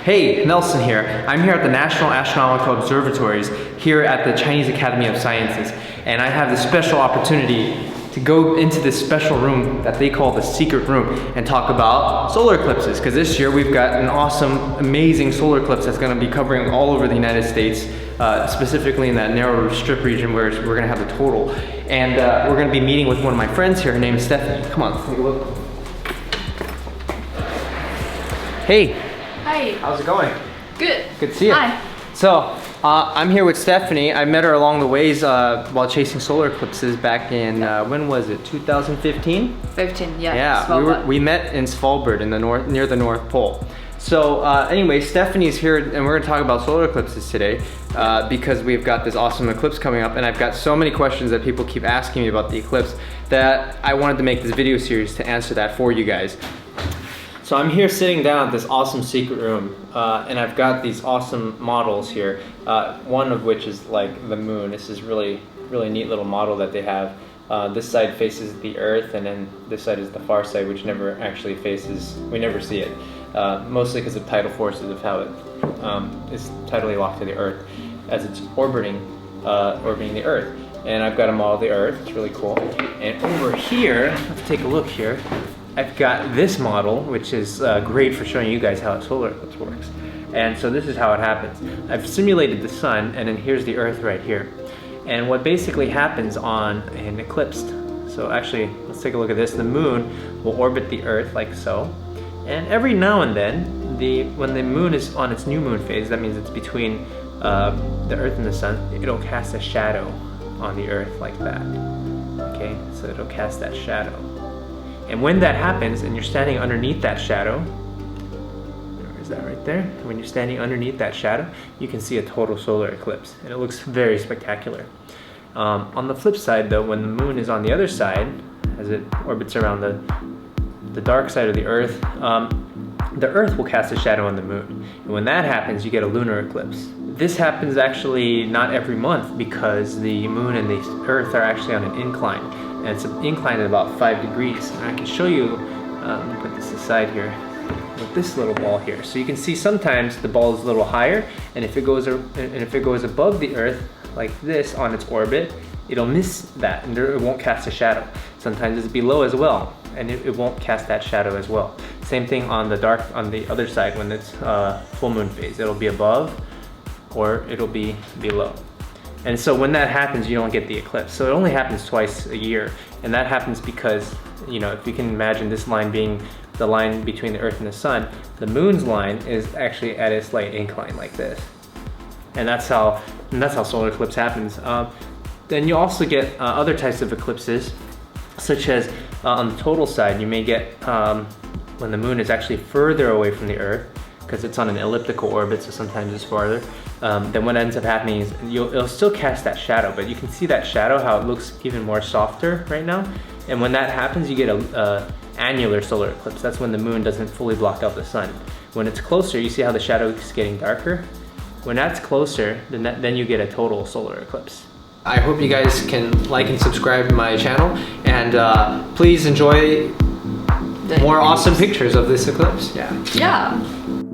Hey, Nelson here. I'm here at the National Astronomical Observatories here at the Chinese Academy of Sciences, and I have this special opportunity to go into this special room that they call the secret room and talk about solar eclipses, because this year we've got an awesome, amazing solar eclipse that's going to be covering all over the United States, specifically in that narrow strip region where we're going to have the total. And we're going to be meeting with one of my friends here. Her name is Stephanie. Come on, take a look. Hey. Hi. How's it going? Good. Good to see you. Hi. So, I'm here with Stephanie. I met her along the ways while chasing solar eclipses back in, when was it, 2015? 15, yeah. Yeah, we met in Svalbard in the north, near the North Pole. So anyway, Stephanie's here and we're gonna talk about solar eclipses today because we've got this awesome eclipse coming up, and I've got so many questions that people keep asking me about the eclipse that I wanted to make this video series to answer that for you guys. So I'm here sitting down at this awesome secret room, and I've got these awesome models here. One of which is like the moon. This is really neat little model that they have. This side faces the Earth, and then this side is the far side, which never actually faces. We never see it, mostly because of tidal forces of how it is tidally locked to the Earth as it's orbiting the Earth. And I've got a model of the Earth. It's really cool. And over here, let's take a look here. I've got this model, which is great for showing you guys how a solar eclipse works. And so this is how it happens. I've simulated the sun, and then here's the Earth right here. And what basically happens on an eclipse, so actually, let's take a look at this. The moon will orbit the Earth like so. And every now and then, when the moon is on its new moon phase, that means it's between the Earth and the sun, it'll cast a shadow on the Earth like that. Okay, so it'll cast that shadow. And when that happens and you're standing underneath that shadow, where is that right there? When you're standing underneath that shadow, you can see a total solar eclipse, and it looks very spectacular. On the flip side though, when the moon is on the other side, as it orbits around the dark side of the Earth will cast a shadow on the moon. And when that happens, you get a lunar eclipse. This happens actually not every month because the moon and the Earth are actually on an incline. And it's an incline at about 5 degrees. And I can show you, let me put this aside here, with this little ball here. So you can see sometimes the ball is a little higher, and if it goes above the Earth like this on its orbit, it'll miss that and it won't cast a shadow. Sometimes it's below as well, and it won't cast that shadow as well. Same thing on the other side when it's full moon phase. It'll be above or it'll be below. And so when that happens, you don't get the eclipse. So it only happens twice a year. And that happens because, you know, if you can imagine this line being the line between the Earth and the sun, the moon's line is actually at a slight incline like this. And that's how solar eclipse happens. Then you also get other types of eclipses, such as on the total side, you may get when the moon is actually further away from the Earth, because it's on an elliptical orbit, so sometimes it's farther. Then what ends up happening is it'll still cast that shadow, but you can see that shadow, how it looks even more softer right now. And when that happens, you get a annular solar eclipse. That's when the moon doesn't fully block out the sun. When it's closer, you see how the shadow is getting darker? When that's closer, then you get a total solar eclipse. I hope you guys can like and subscribe to my channel, and please enjoy more awesome pictures of this eclipse. Yeah.